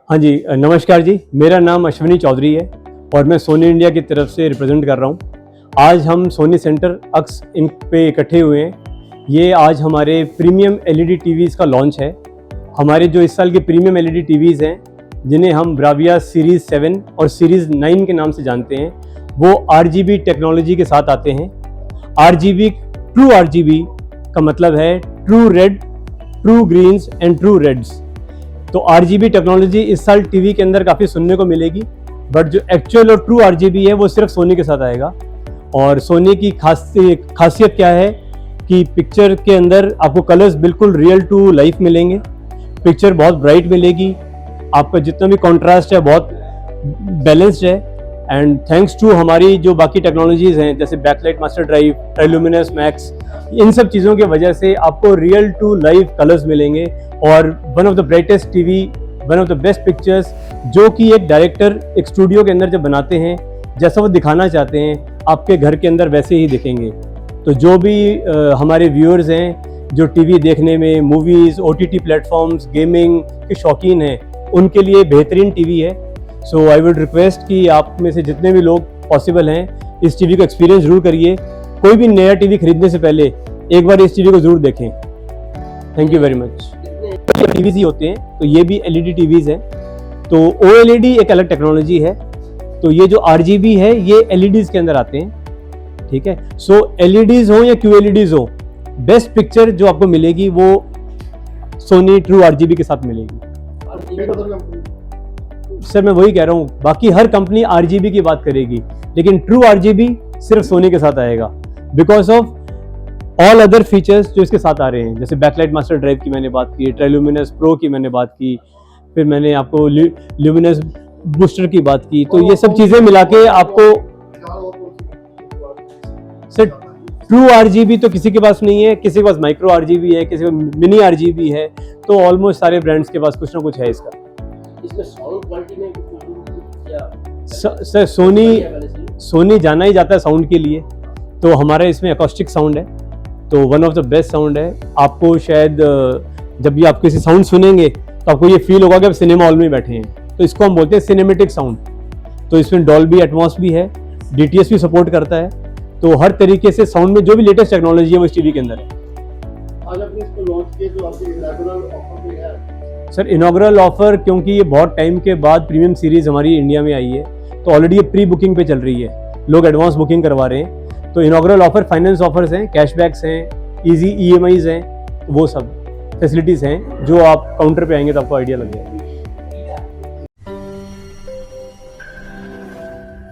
हाँ जी, नमस्कार जी। मेरा नाम अश्विनी चौधरी है और मैं सोनी इंडिया की तरफ से रिप्रेजेंट कर रहा हूँ। आज हम सोनी सेंटर अक्स इन पे इकट्ठे हुए हैं। ये आज हमारे प्रीमियम एलईडी टीवीज़ का लॉन्च है। हमारे जो इस साल के प्रीमियम एलईडी टीवीज़ हैं, जिन्हें हम ब्राविया सीरीज़ 7 और सीरीज़ 9 के नाम से जानते हैं, वो RGB टेक्नोलॉजी के साथ आते हैं। RGB, ट्रू RGB का मतलब है true red, true greens and true reds. तो RGB टेक्नोलॉजी इस साल टीवी के अंदर काफ़ी सुनने को मिलेगी, बट जो एक्चुअल और ट्रू RGB है वो सिर्फ सोनी के साथ आएगा। और सोनी की खासियत क्या है कि पिक्चर के अंदर आपको कलर्स बिल्कुल रियल टू लाइफ मिलेंगे, पिक्चर बहुत ब्राइट मिलेगी, आपका जितना भी कॉन्ट्रास्ट है बहुत बैलेंस्ड है। एंड थैंक्स टू हमारी जो बाकी टेक्नोलॉजीज़ हैं जैसे बैकलाइट मास्टर ड्राइव, ट्राइल्यूमिनस मैक्स, इन सब चीज़ों की वजह से आपको रियल टू लाइफ कलर्स मिलेंगे और one of the brightest TV, one of the best pictures, जो कि एक डायरेक्टर एक स्टूडियो के अंदर जब बनाते हैं, जैसा वो दिखाना चाहते हैं आपके घर के अंदर वैसे ही दिखेंगे। तो जो भी हमारे व्यूअर्स हैं जो टीवी देखने में, मूवीज़, OTT प्लेटफॉर्म्स, गेमिंग के शौकीन हैं, उनके लिए बेहतरीन टीवी है। सो आई वुड रिक्वेस्ट कि आप में से जितने भी लोग पॉसिबल हैं इस टीवी का एक्सपीरियंस ज़रूर करिए। कोई भी नया टीवी खरीदने से पहले एक बार इस टीवी को ज़रूर देखें। Thank you very much. TVs ही होते हैं, तो ये भी LED टीवीज़ हैं। तो OLED एक अलग टेक्नोलॉजी है। तो ये जो RGB है ये LEDs के अंदर आते हैं, ठीक है। सो LEDs हो या QLEDs हो, बेस्ट पिक्चर जो आपको मिलेगी वो सोनी ट्रू RGB के साथ मिलेगी। सर मैं वही कह रहा हूँ, बाकी हर कंपनी RGB की बात करेगी, लेकिन ट्रू RGB सिर्फ सोनी के साथ आएगा because of all other features जो इसके साथ आ रहे हैं। जैसे बैकलाइट मास्टर ड्राइव की मैंने बात की, ट्राइल्यूमिनस प्रो की मैंने बात की, फिर मैंने आपको ल्यूमिनस बूस्टर की बात की। तो ये सब चीज़ें मिला के आपको सर ट्रू RGB तो किसी के पास नहीं है, किसी के पास माइक्रो RGB है, किसी को मिनी RGB है। तो ऑलमोस्ट सारे ब्रांड्स के पास कुछ ना कुछ है इसका। इसमें साउंड क्वालिटी में सर सोनी जाना ही जाता है साउंड के लिए, तो हमारा इसमें एकॉस्टिक साउंड है, तो one of the best sound है। आपको शायद जब भी आप किसी साउंड सुनेंगे तो आपको ये फील होगा कि आप सिनेमा हॉल में बैठे हैं। तो इसको हम बोलते हैं सिनेमेटिक साउंड। तो इसमें डॉल्बी एटमॉस भी है, DTS भी सपोर्ट करता है। तो हर तरीके से साउंड में जो भी लेटेस्ट टेक्नोलॉजी है वो इस टीवी के अंदर है। आज आपने इसको लॉन्च किया, जो आपके इनॉग्रल ऑफर पे है सर इनॉग्रल ऑफर, क्योंकि ये बहुत टाइम के बाद प्रीमियम सीरीज़ हमारी इंडिया में आई है, तो ऑलरेडी ये प्री बुकिंग पे चल रही है, लोग एडवांस बुकिंग करवा रहे हैं। तो इनॉग्रल ऑफर फाइनेंस ऑफर्स हैं, कैशबैक्स हैं, इजी EMIs हैं, वो सब फैसिलिटीज़ हैं जो आप काउंटर पे आएंगे तो आपको आइडिया लग जाएगा।